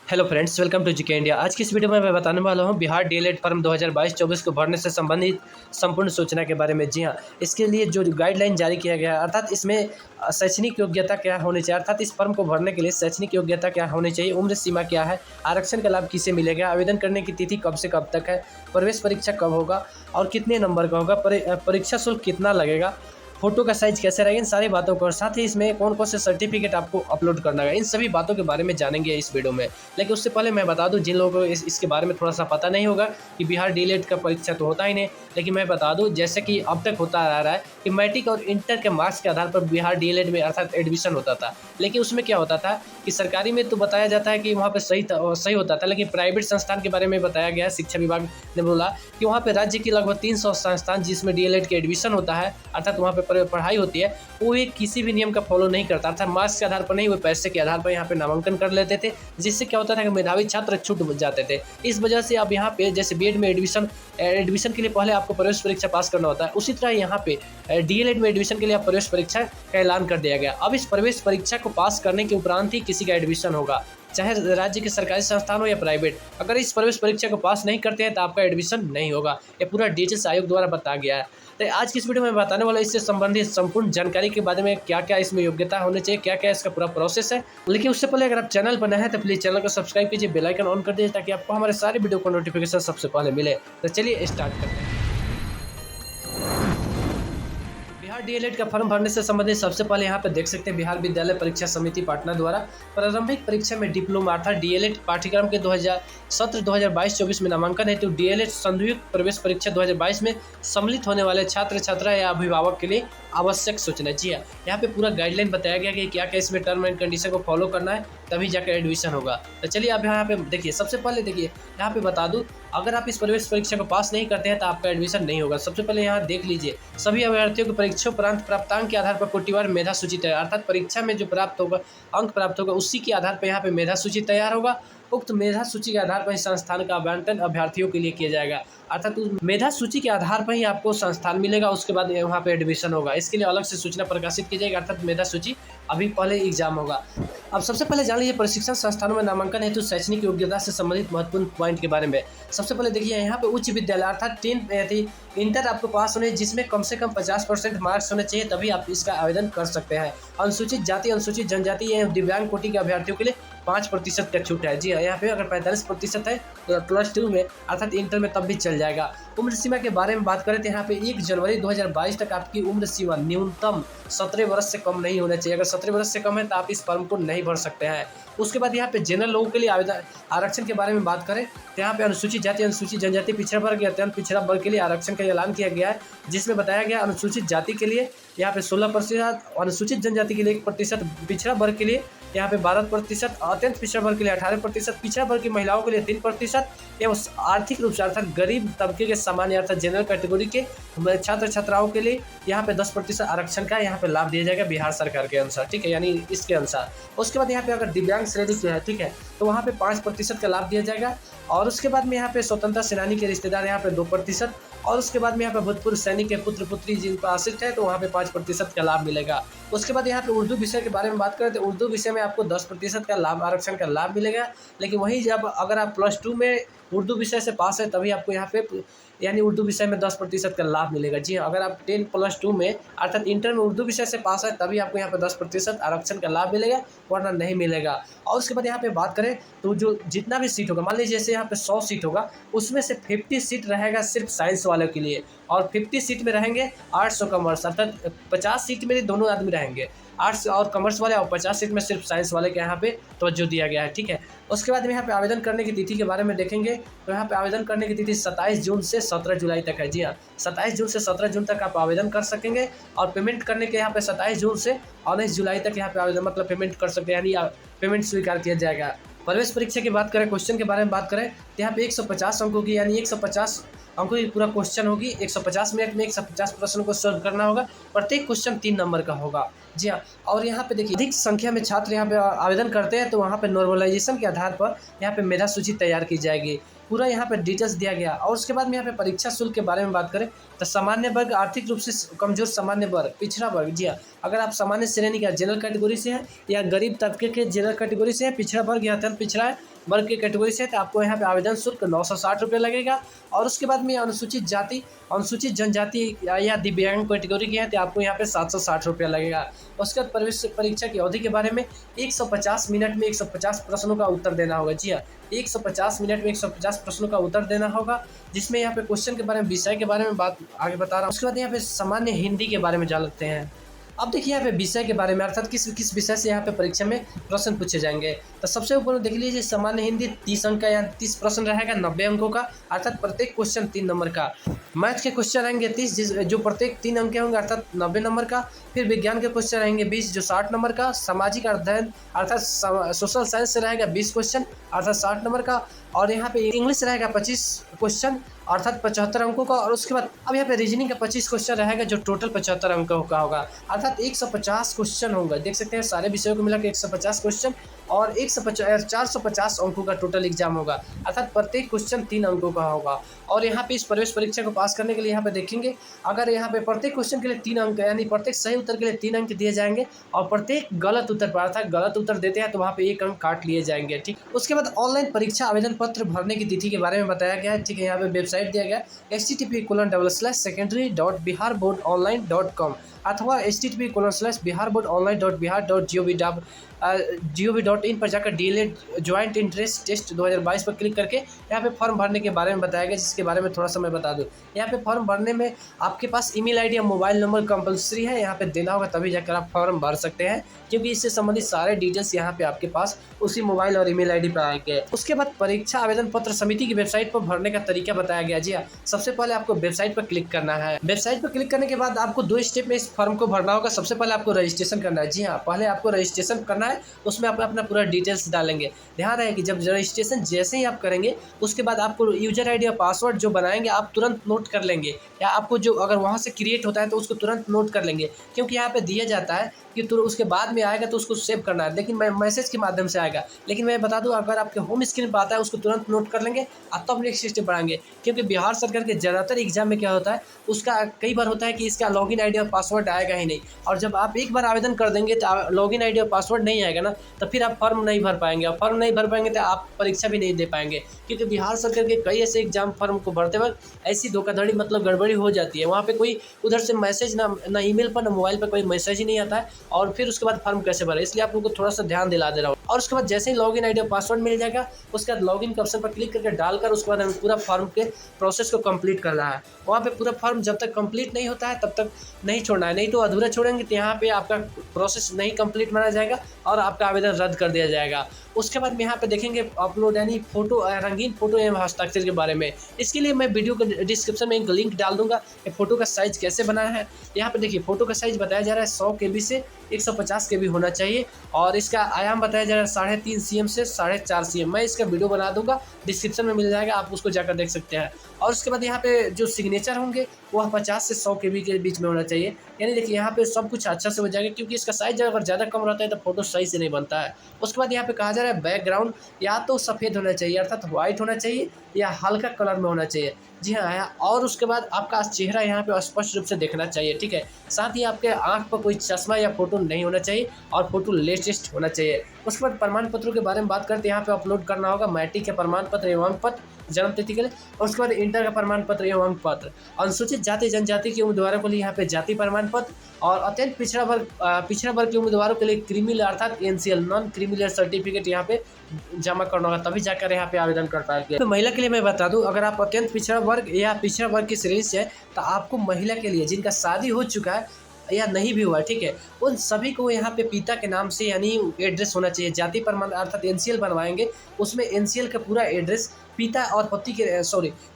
Hello friends, welcome to GK India. आज की इस वीडियो में मैं बताने वाला हूं बिहार डीएलएड फॉर्म 2022-24 को भरने से संबंधित संपूर्ण सूचना के बारे में। जी हां, इसके लिए जो गाइडलाइन जारी किया गया है, अर्थात इसमें शैक्षणिक योग्यता क्या होनी चाहिए, अर्थात इस फॉर्म को भरने के लिए शैक्षणिक योग्यता क्या होनी चाहिए, उम्र सीमा क्या है, आरक्षण का लाभ किसे मिलेगा, आवेदन करने की तिथि कब से कब तक है, प्रवेश परीक्षा कब होगा और कितने नंबर का होगा, परीक्षा शुल्क कितना लगेगा, फोटो का साइज कैसे रहेगा, इन सारी बातों को और साथ ही इसमें कौन कौन से सर्टिफिकेट आपको अपलोड करना है, इन सभी बातों के बारे में जानेंगे इस वीडियो में। लेकिन उससे पहले मैं बता दूं, जिन लोगों को इसके बारे में थोड़ा सा पता नहीं होगा कि बिहार डीएलएड का परीक्षा तो होता ही नहीं, लेकिन मैं बता दूं जैसे कि अब तक होता आ रहा है कि मैट्रिक और इंटर के मार्क्स के आधार पर बिहार डीएलएड में अर्थात एडमिशन होता था। लेकिन उसमें क्या होता था कि सरकारी में तो बताया जाता है कि वहाँ पर सही होता था, लेकिन प्राइवेट संस्थान के बारे में बताया गया है। शिक्षा विभाग ने बोला कि वहाँ पर राज्य की लगभग 300 संस्थान जिसमें डीएलएड के एडमिशन होता है, अर्थात वहाँ पर पढ़ाई होती है, वो एक किसी भी नियम का फॉलो नहीं करता था। मार्क्स के आधार पर नहीं, वो पैसे के आधार पर यहाँ पे नामांकन कर लेते थे, जिससे क्या होता था कि मेधावी छात्र छूट जाते थे। इस वजह से अब यहाँ पे जैसे बीएड में एडमिशन के लिए पहले आपको प्रवेश परीक्षा पास करना होता है, उसी तरह यहाँ पे डीएलएड में एडमिशन के लिए आप प्रवेश परीक्षा का ऐलान कर दिया गया। अब इस प्रवेश परीक्षा को पास करने के उपरांत ही किसी का एडमिशन होगा, चाहे राज्य के सरकारी संस्थान हो या प्राइवेट। अगर इस प्रवेश परीक्षा को पास नहीं करते हैं तो आपका एडमिशन नहीं होगा। ये पूरा डीएचएस आयोग द्वारा बताया गया है। तो आज की इस वीडियो में बताने वाला इससे संबंधित संपूर्ण जानकारी के बारे में, क्या क्या इसमें योग्यता होनी चाहिए, क्या क्या इसका पूरा प्रोसेस है। लेकिन उससे पहले अगर आप चैनल पर नए हैं तो प्लीज चैनल को सब्सक्राइब कीजिए, बेल आइकन ऑन कर दीजिए ताकि आपको हमारे सारे वीडियो को नोटिफिकेशन सबसे पहले मिले। तो चलिए स्टार्ट करते हैं। बिहार डीएलएड का फॉर्म भरने से संबंधित सबसे पहले यहाँ पे देख सकते हैं बिहार विद्यालय परीक्षा समिति पटना द्वारा प्रारंभिक परीक्षा में डिप्लोमा अर्थात डीएलएड पाठ्यक्रम के 2022-24 में नामांकन हेतु डीएलएड संयुक्त प्रवेश परीक्षा 2022 में सम्मिलित होने वाले छात्र छात्रा या अभिभावक के लिए आवश्यक सूचना। जी हाँ, यहाँ पे पूरा गाइडलाइन बताया गया कि क्या क्या इसमें टर्म एंड कंडीशन को फॉलो करना है, तभी जाकर एडमिशन होगा। तो चलिए अब यहाँ पे देखिए, सबसे पहले देखिए यहाँ पे बता दूं, अगर आप इस प्रवेश परीक्षा को पास नहीं करते हैं तो आपका एडमिशन नहीं होगा। सबसे पहले यहाँ देख लीजिए, सभी अभ्यर्थियों को परीक्षा उपरांत प्राप्तांक के आधार पर कोटिवार मेधा सूची तैयार, अर्थात परीक्षा में जो प्राप्त होगा अंक प्राप्त होगा उसी के आधार पर यहाँ पे मेधा सूची तैयार होगा। उक्त मेधा सूची के आधार पर ही संस्थान का आवंटन अभ्यर्थियों के लिए किया जाएगा, अर्थात उस मेधा सूची के आधार पर ही आपको संस्थान मिलेगा, उसके बाद वहाँ पे एडमिशन होगा। इसके लिए अलग से सूचना प्रकाशित की जाएगी, अर्थात मेधा सूची अभी पहले एग्जाम होगा। अब सबसे पहले जान लीजिए प्रशिक्षण संस्थानों में नामांकन हेतु शैक्षणिक योग्यता से संबंधित महत्वपूर्ण पॉइंट के बारे में। सबसे पहले देखिए यहाँ पे उच्च विद्यालय अर्थात 10 इंटर आपको पास होने, जिसमें कम से कम 50% मार्क्स होने चाहिए, तभी आप इसका आवेदन कर सकते हैं। अनुसूचित जाति, अनुसूचित जनजाति एवं दिव्यांग कोटि के अभ्यर्थियों के लिए 5% का छूट है। जी हाँ, यहाँ पे अगर 45% है तो +2 में अर्थात इंटर में तब भी चल जाएगा। उम्र सीमा के बारे में बात करें तो यहाँ पे 1 जनवरी 2022 तक आपकी उम्र सीमा न्यूनतम 17 वर्ष से कम नहीं होना चाहिए। अगर 17 वर्ष से कम है तो आप इस फॉर्म को नहीं भर सकते हैं। उसके बाद यहाँ पे जनरल लोगों के लिए आवेदन आरक्षण के बारे में बात करें तो यहाँ पे अनुसूचित जाति, अनुसूचित जनजाति, पिछड़ा वर्ग या अत्यंत पिछड़ा वर्ग के लिए आरक्षण का ऐलान किया गया है, जिसमें बताया गया अनुसूचित जाति के लिए यहाँ पे 16%, अनुसूचित जनजाति के लिए 1%, पिछड़ा वर्ग के लिए यहाँ पे 12%, अत्यंत पिछड़ा वर्ग के लिए 18%, पिछड़ा वर्ग की महिलाओं के लिए 3% एवं आर्थिक रूप से अर्थात गरीब तबके के सामान्य अर्थात जनरल कैटेगरी के छात्र छात्राओं के लिए यहाँ पे 10% आरक्षण का यहाँ पे लाभ दिया जाएगा बिहार सरकार के अनुसार। ठीक है, यानी इसके अनुसार। उसके बाद यहाँ पे अगर दिव्यांग श्रेणी के है, ठीक है, तो वहाँ पे 5% का लाभ दिया जाएगा। और उसके बाद में यहाँ पे स्वतंत्रता सेनानी के रिश्तेदार यहाँ पे 2%, और उसके बाद में यहाँ पे भूतपूर्व सैनिक के पुत्र पुत्री जिन पर आश्रित है तो वहाँ पे 5% का लाभ मिलेगा। उसके बाद यहाँ पे उर्दू विषय के बारे में बात करें तो उर्दू विषय में आपको 10% का लाभ, आरक्षण का लाभ मिलेगा। लेकिन वहीं जब अगर आप +2 में उर्दू विषय से पास है तभी आपको यहाँ पे यानी उर्दू विषय में 10% का लाभ मिलेगा। जी हाँ, अगर आप 10+2 में अर्थात इंटर में उर्दू विषय से पास है तभी आपको यहाँ पे 10% आरक्षण का लाभ मिलेगा, वरना नहीं मिलेगा। और उसके बाद यहाँ पे बात करें तो जो जितना भी सीट होगा, मान लीजिए जैसे यहाँ पे 100 सीट होगा, उसमें से 50 सीट रहेगा सिर्फ साइंस वालों के लिए, और 50 सीट में रहेंगे आर्ट्स और कॉमर्स, अर्थात 50 सीट में दोनों आदमी रहेंगे, आर्ट्स और कॉमर्स वाले, और 50 सीट में सिर्फ साइंस वाले के यहाँ पे तवज्जो दिया गया है। ठीक है, उसके बाद में यहाँ पे आवेदन करने की तिथि के बारे में देखेंगे तो यहाँ पे आवेदन करने की तिथि 27 जून से 17 जुलाई तक है। जी हाँ, 27 जून से 17 जून तक आप आवेदन कर सकेंगे, और पेमेंट करने के यहाँ पे 27 जून से 19 जुलाई तक यहाँ पे आवेदन मतलब पेमेंट कर सकते हैं, यानी पेमेंट स्वीकार किया जाएगा। प्रवेश परीक्षा की बात करें, क्वेश्चन के बारे में बात करें तो यहाँ पे 150 अंकों की यानी 150 अंकों की पूरा क्वेश्चन होगी। 150 मिनट में 150 प्रश्नों को सॉल्व करना होगा। प्रत्येक क्वेश्चन 3 नंबर का होगा। जी हाँ, और यहाँ पे देखिए अधिक संख्या में छात्र यहाँ पे आवेदन करते हैं तो वहाँ पे नॉर्मलाइजेशन के आधार पर यहाँ पे मेधा सूची तैयार की जाएगी। पूरा यहाँ पे डिटेल्स दिया गया। और उसके बाद में यहाँ पे परीक्षा शुल्क के बारे में बात करें तो सामान्य वर्ग, आर्थिक रूप से कमजोर सामान्य वर्ग, पिछड़ा वर्ग। जी हाँ, अगर आप सामान्य श्रेणी का जनरल कैटेगरी से हैं या गरीब तबके के जनरल कैटेगरी से हैं, पिछड़ा वर्ग या अत्यंत पिछड़ा है, वर्ग की कैटेगरी से है तो आपको यहाँ पे आवेदन शुल्क 960 रुपये लगेगा। और उसके बाद में अनुसूचित जाति, अनुसूचित जनजाति या दिव्यांग कैटेगरी की है तो आपको यहाँ पे 760 रुपया लगेगा। उसके बाद प्रवेश परीक्षा की अवधि के बारे में 150 मिनट में 150 प्रश्नों का उत्तर देना होगा। जी हाँ, 150 मिनट में 150 प्रश्नों का उत्तर देना होगा, जिसमें यहाँ पे क्वेश्चन के बारे में, विषय के बारे में बात आगे बता रहा हूँ। उसके बाद यहाँ पे सामान्य हिंदी के बारे में जान लेते हैं। अब देखिए यहाँ पे विषय के बारे में, अर्थात किस किस विषय से यहाँ पे परीक्षा में प्रश्न पूछे जाएंगे। तो सबसे ऊपर देख लीजिए, सामान्य हिंदी 30 अंक का या 30 प्रश्न रहेगा 90 अंकों का, अर्थात प्रत्येक क्वेश्चन 3 नंबर का। मैथ के क्वेश्चन रहेंगे 30, जो प्रत्येक 3 अंक के होंगे, अर्थात 90 नंबर का। फिर विज्ञान के क्वेश्चन रहेंगे 20, जो 60 नंबर का। सामाजिक अध्ययन अर्थात सोशल साइंस से रहेगा 20 क्वेश्चन, अर्थात 60 नंबर का। और यहाँ पे इंग्लिश रहेगा 25 क्वेश्चन, अर्थात 75 अंकों का। और उसके बाद अब यहाँ पे रीजनिंग का 25 क्वेश्चन रहेगा, जो टोटल 75 अंकों का होगा, अर्थात 150 क्वेश्चन होंगे। देख सकते हैं सारे विषयों को मिलाकर 150 क्वेश्चन और 450 अंकों का टोटल एग्जाम होगा, अर्थात प्रत्येक क्वेश्चन 3 अंकों का होगा। और यहाँ पे इस प्रवेश परीक्षा को पास करने के लिए यहाँ पे देखेंगे, अगर यहाँ पे प्रत्येक क्वेश्चन के लिए 3 अंक, यानी प्रत्येक सही उत्तर के लिए 3 अंक दिए जाएंगे, और प्रत्येक गलत उत्तर पर, अर्थात गलत उत्तर देते हैं तो वहाँ पे 1 अंक काट लिए जाएंगे। ठीक, उसके बाद ऑनलाइन परीक्षा आवेदन पत्र भरने की तिथि के बारे में बताया गया है। ठीक है, यहाँ पे वेबसाइट दिया गया http://secondary.biharboardonline.com अथवा http://biharboardonline.bihar.gov.in पर जाकर डीएलएड ज्वाइंट इंट्रेंस टेस्ट 2022 पर क्लिक करके यहाँ पे फॉर्म भरने के बारे में बताया गया, जिसके बारे में थोड़ा सा मैं बता दूँ। यहाँ पे फॉर्म भरने में आपके पास ईमेल आईडी या मोबाइल नंबर कंपलसरी है, यहाँ पे देना होगा, तभी जाकर आप फॉर्म भर सकते हैं, क्योंकि इससे संबंधित सारे डिटेल्स यहाँ पे आपके पास उसी मोबाइल और ईमेल आईडी पर आएंगे। उसके बाद परीक्षा आवेदन पत्र समिति की वेबसाइट पर भरने का तरीका बताया गया। जी हाँ, सबसे पहले आपको वेबसाइट पर क्लिक करना है। वेबसाइट पर क्लिक करने के बाद आपको 2 स्टेप में इस फॉर्म को भरना होगा। सबसे पहले आपको रजिस्ट्रेशन करना है। जी हाँ, पहले आपको रजिस्ट्रेशन करना है, उसमें आप अपना पूरा डिटेल्स डालेंगे। ध्यान रहे कि जब रजिस्ट्रेशन जैसे ही आप करेंगे, उसके बाद आपको यूजर आईडी और पासवर्ड जो बनाएंगे आप तुरंत नोट कर लेंगे, या आपको जो अगर वहाँ से क्रिएट होता है तो उसको तुरंत नोट कर लेंगे, क्योंकि यहाँ पे दिया जाता है कि उसके बाद में आएगा तो उसको सेव करना है, लेकिन मैसेज के माध्यम से आएगा। लेकिन मैं बता दूं, अगर आपके होम स्क्रीन पर आता है उसको तुरंत नोट कर लेंगे और तब नेक्स्ट स्टेप बढ़ाएंगे, क्योंकि बिहार सरकार के ज़्यादातर एग्जाम में क्या होता है, उसका कई बार होता है कि इसका लॉगिन आईडी और पासवर्ड आएगा ही नहीं, और जब आप एक बार आवेदन कर देंगे तो लॉगिन आईडी और पासवर्ड नहीं आएगा ना, तो फिर आप फॉर्म नहीं भर पाएंगे, और फॉर्म नहीं भर पाएंगे तो आप परीक्षा भी नहीं दे पाएंगे, क्योंकि बिहार सरकार के कई ऐसे एग्जाम फॉर्म को भरते वक्त ऐसी धोखाधड़ी, मतलब गड़बड़ी हो जाती है। वहाँ पे कोई उधर से मैसेज ना ईमेल पर ना मोबाइल पर कोई मैसेज ही नहीं आता है, और फिर उसके बाद फॉर्म कैसे भरे, इसलिए आप लोगों को थोड़ा सा ध्यान दिला दे रहा हूँ। और उसके बाद जैसे ही लॉगिन आईडी और पासवर्ड मिल जाएगा, उसके बाद लॉगिन के ऑप्शन पर क्लिक करके डालकर उसके बाद हमें पूरा फॉर्म के प्रोसेस को कंप्लीट करना है। वहाँ पे पूरा फॉर्म जब तक कंप्लीट नहीं होता है तब तक नहीं छोड़ना है, नहीं तो अधूरा छोड़ेंगे तो यहाँ पे आपका प्रोसेस नहीं कंप्लीट माना जाएगा और आपका आवेदन रद्द कर दिया जाएगा। उसके बाद में यहाँ पे देखेंगे अपलोड, यानी फोटो, रंगीन फोटो एवं हस्ताक्षर के बारे में। इसके लिए मैं वीडियो के डिस्क्रिप्शन में एक लिंक डाल दूंगा कि फोटो का साइज़ कैसे बनाना है। यहाँ पे देखिए फोटो का साइज़ बताया जा रहा है 100 KB से 150 KB होना चाहिए, और इसका आयाम बताया जा रहा है 3.5 cm से 4.5 cm। मैं इसका वीडियो बना दूंगा, डिस्क्रिप्शन में मिल जाएगा, आप उसको जाकर देख सकते हैं। और उसके बाद यहाँ पे जो सिग्नेचर होंगे वह 50 से 100 KB के बीच में होना चाहिए। यानी देखिए यहाँ पे सब कुछ अच्छा से हो जाएगा, क्योंकि इसका साइज अगर ज़्यादा कम रहता है तो फोटो सही से नहीं बनता है। उसके बाद यहाँ पे कहा जा रहा है बैकग्राउंड या तो सफ़ेद होना चाहिए, अर्थात व्हाइट होना चाहिए, या हल्का कलर में होना चाहिए। जी हाँ, और उसके बाद आपका चेहरा यहाँ पे स्पष्ट रूप से देखना चाहिए। ठीक है, साथ ही आपके आंख पर कोई चश्मा या फोटो नहीं होना चाहिए, और फोटो लेटेस्ट होना चाहिए। उसके बाद प्रमाण पत्रों के बारे में बात करते हैं। यहाँ पे अपलोड करना होगा मैट्रिक के प्रमाण पत्र एवं अंक पत्र जन्म तिथि के लिए, और उसके बाद इंटर का प्रमाण पत्र एवं अंक पत्र। अनुसूचित जाति जनजाति के उम्मीदवारों के लिए यहाँ पे जाति प्रमाण पत्र, और अत्यंत पिछड़ा वर्ग के उम्मीदवारों के लिए क्रीमी अर्थात NCL नॉन क्रीमी सर्टिफिकेट यहाँ पे जमा करना होगा, तभी जाकर यहाँ पे आवेदन कर पाएंगे। तो महिला के लिए मैं बता दूं, अगर आप अत्यंत पिछड़ा वर्ग या पिछड़ा वर्ग की श्रेणी से है तो आपको महिला के लिए जिनका शादी हो चुका है या नहीं भी हुआ, ठीक है, उन सभी को यहाँ पे पिता के नाम से यानी एड्रेस होना चाहिए। जाति प्रमाण अर्थात NCL बनवाएंगे, उसमें NCL का पूरा एड्रेस पिता और पति के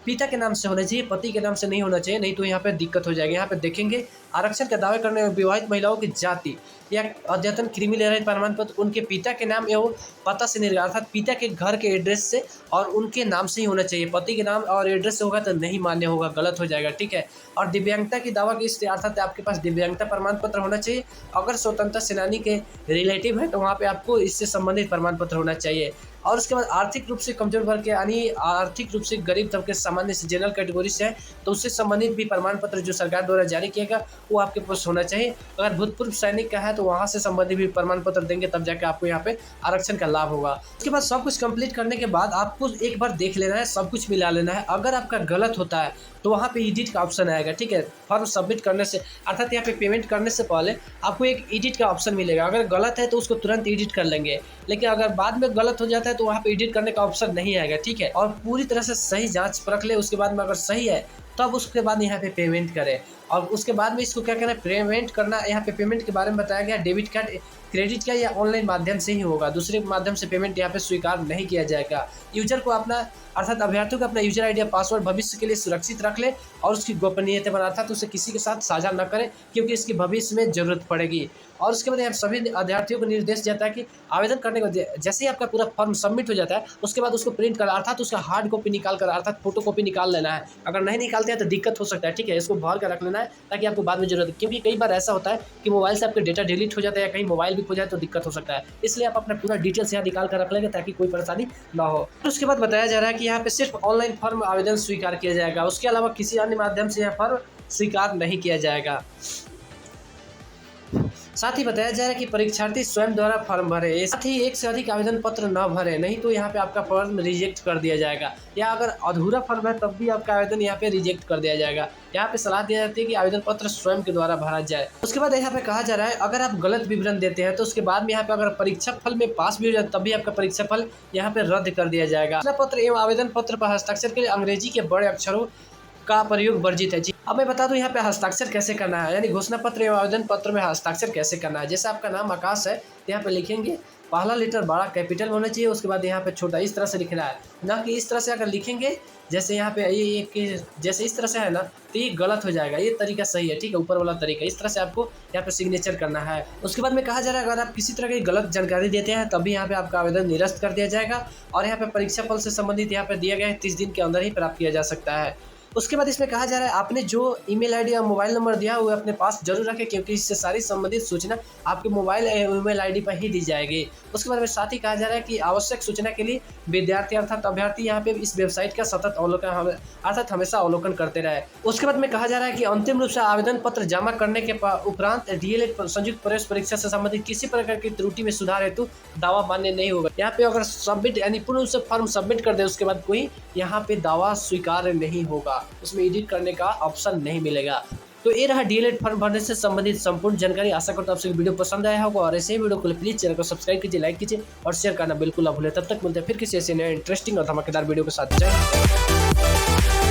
पिता के नाम से होना चाहिए, पति के नाम से नहीं होना चाहिए, नहीं तो यहाँ पे दिक्कत हो जाएगी। यहाँ पे देखेंगे आरक्षण का दावा करने में विवाहित महिलाओं की जाति या अद्यतन क्रीमी लेयर प्रमाण पत्र उनके पिता के नाम एवं पता से निर्गत, अर्थात पिता के घर के एड्रेस से और उनके नाम से ही होना चाहिए। पति के नाम और एड्रेस से होगा तो नहीं मान्य होगा, गलत हो जाएगा। ठीक है, और दिव्यांगता की दावा की स्थिति अर्थात आपके पास दिव्यांगता प्रमाण पत्र होना चाहिए। अगर स्वतंत्रता सेनानी के रिलेटिव है तो वहाँ पे आपको इससे संबंधित प्रमाण पत्र होना चाहिए। और उसके बाद आर्थिक रूप से कमजोर वर्ग के यानी आर्थिक रूप से गरीब तबके सामान्य से जनरल कैटेगरी से है तो उससे संबंधित भी प्रमाण पत्र जो सरकार द्वारा जारी किएगा वो आपके पास होना चाहिए। अगर भूतपूर्व सैनिक का है तो वहाँ से संबंधित भी प्रमाण पत्र देंगे तब जाके आपको यहाँ पे आरक्षण का लाभ होगा। उसके बाद सब कुछ कंप्लीट करने के बाद आपको एक बार देख लेना है, सब कुछ मिला लेना है। अगर आपका गलत होता है तो वहाँ पे एडिट का ऑप्शन आएगा, ठीक है। फॉर्म सबमिट करने से अर्थात यहाँ पे पेमेंट करने से पहले आपको एक एडिट का ऑप्शन मिलेगा। अगर गलत है तो उसको तुरंत एडिट कर लेंगे, लेकिन अगर बाद में गलत हो जाता है तो वहाँ पे एडिट करने का ऑप्शन नहीं आएगा, ठीक है। और पूरी तरह से सही जांच परख ले, उसके बाद में अगर सही है तब उसके बाद यहाँ पे पेमेंट करें। और उसके बाद में इसको क्या करना है, पेमेंट करना। यहाँ पे पेमेंट के बारे में बताया गया, डेबिट कार्ड, क्रेडिट कार्ड या ऑनलाइन माध्यम से ही होगा, दूसरे माध्यम से पेमेंट यहाँ पे स्वीकार नहीं किया जाएगा। यूजर को अपना अर्थात अभ्यर्थियों को अपना यूजर आईडी या पासवर्ड भविष्य के लिए सुरक्षित रख ले और उसकी गोपनीयता बना अर्थात उसे किसी के साथ साझा न करें क्योंकि इसकी भविष्य में जरूरत पड़ेगी। और उसके बाद यहाँ सभी अभ्यर्थियों को निर्देश जाता है कि आवेदन करने को जैसे ही आपका पूरा फॉर्म सबमिट हो जाता है उसके बाद उसको प्रिंट कर अर्थात उसका हार्ड कॉपी निकाल कर अर्थात फोटो कॉपी निकाल लेना है। अगर नहीं निकालते हैं तो दिक्कत हो सकता है, ठीक है। इसको भर कर रख लेना है ताकि आपको बाद में जरूरत, क्योंकि कई बार ऐसा होता है कि मोबाइल से आपका डेटा डिलीट हो जाता है या कहीं मोबाइल भी खो जाए तो दिक्कत हो सकता है। इसलिए आप अपना पूरा डिटेल्स यहाँ निकाल कर रख लेंगे ताकि कोई परेशानी ना हो। उसके बाद बताया जा रहा है कि यहाँ पे सिर्फ ऑनलाइन फॉर्म आवेदन स्वीकार किया जाएगा, उसके अलावा किसी अन्य माध्यम से यह फॉर्म स्वीकार नहीं किया जाएगा। साथ ही बताया जा रहा है कि परीक्षार्थी स्वयं द्वारा फॉर्म भरे, साथ ही एक से अधिक आवेदन पत्र न भरे, नहीं तो यहाँ पे आपका फॉर्म रिजेक्ट कर दिया जाएगा। या अगर अधूरा फॉर्म है तब भी आपका आवेदन यहाँ पे रिजेक्ट कर दिया जाएगा। यहाँ पे सलाह दी जाती है कि आवेदन पत्र स्वयं के द्वारा भरा जाए। उसके बाद यहाँ पे कहा जा रहा है अगर आप गलत विवरण देते हैं तो उसके बाद में यहाँ पे अगर परीक्षा फल में पास भी हो जाए तब भी आपका परीक्षा फल यहाँ पे रद्द कर दिया जाएगा। घोषणा पत्र एवं आवेदन पत्र पर हस्ताक्षर के लिए अंग्रेजी के बड़े अक्षरों का प्रयोग वर्जित है। जी अब मैं बता दूं यहाँ पे हस्ताक्षर कैसे करना है, यानी घोषणा पत्र एवं आवेदन पत्र में हस्ताक्षर कैसे करना है। जैसे आपका नाम आकाश है, यहाँ पे लिखेंगे पहला लेटर बड़ा कैपिटल होना चाहिए, उसके बाद यहाँ पे छोटा इस तरह से लिखना है, ना कि इस तरह से अगर लिखेंगे जैसे यहाँ पे ये जैसे इस तरह से है ना तो ये गलत हो जाएगा। ये तरीका सही है, ठीक है, ऊपर वाला तरीका। इस तरह से आपको यहाँ पे सिग्नेचर करना है। उसके बाद में कहा जा रहा है अगर आप किसी तरह की गलत जानकारी देते हैं तभी यहाँ पे आपका आवेदन निरस्त कर दिया जाएगा। और यहाँ पे परीक्षा फल से संबंधित यहाँ पे दिया गया है 30 दिन के अंदर ही प्राप्त किया जा सकता है। उसके बाद इसमें कहा जा रहा है आपने जो ईमेल आईडी या मोबाइल नंबर दिया वो अपने पास जरूर रखें क्योंकि इससे सारी संबंधित सूचना आपके मोबाइल ईमेल आईडी पर ही दी जाएगी। उसके बाद में साथ ही कहा जा रहा है कि आवश्यक सूचना के लिए विद्यार्थी अर्थात अभ्यर्थी यहाँ पे इस वेबसाइट का सतत अवलोकन अर्थात हमेशा अवलोकन करते रहे। उसके बाद में कहा जा रहा है कि अंतिम रूप से आवेदन पत्र जमा करने के उपरांत डीएलएड संयुक्त प्रवेश परीक्षा से संबंधित किसी प्रकार की त्रुटि में सुधार हेतु दावा मान्य नहीं होगा। यहाँ पे अगर सबमिट यानी पूर्ण रूप से फॉर्म सबमिट कर दे उसके बाद कोई यहाँ पे दावा स्वीकार नहीं होगा, उसमें एडिट करने का ऑप्शन नहीं मिलेगा। तो ये रहा डीएलएड फॉर्म भरने से संबंधित संपूर्ण जानकारी। आशा करता हूं आपसे वीडियो पसंद आया होगा और ऐसे ही वीडियो को प्लीज चैनल को सब्सक्राइब कीजिए, लाइक कीजिए और शेयर करना बिल्कुल ना भूलें। तब तक मिलते हैं फिर किसी ऐसे नए इंटरेस्टिंग और धमाकेदार वीडियो के साथ। जय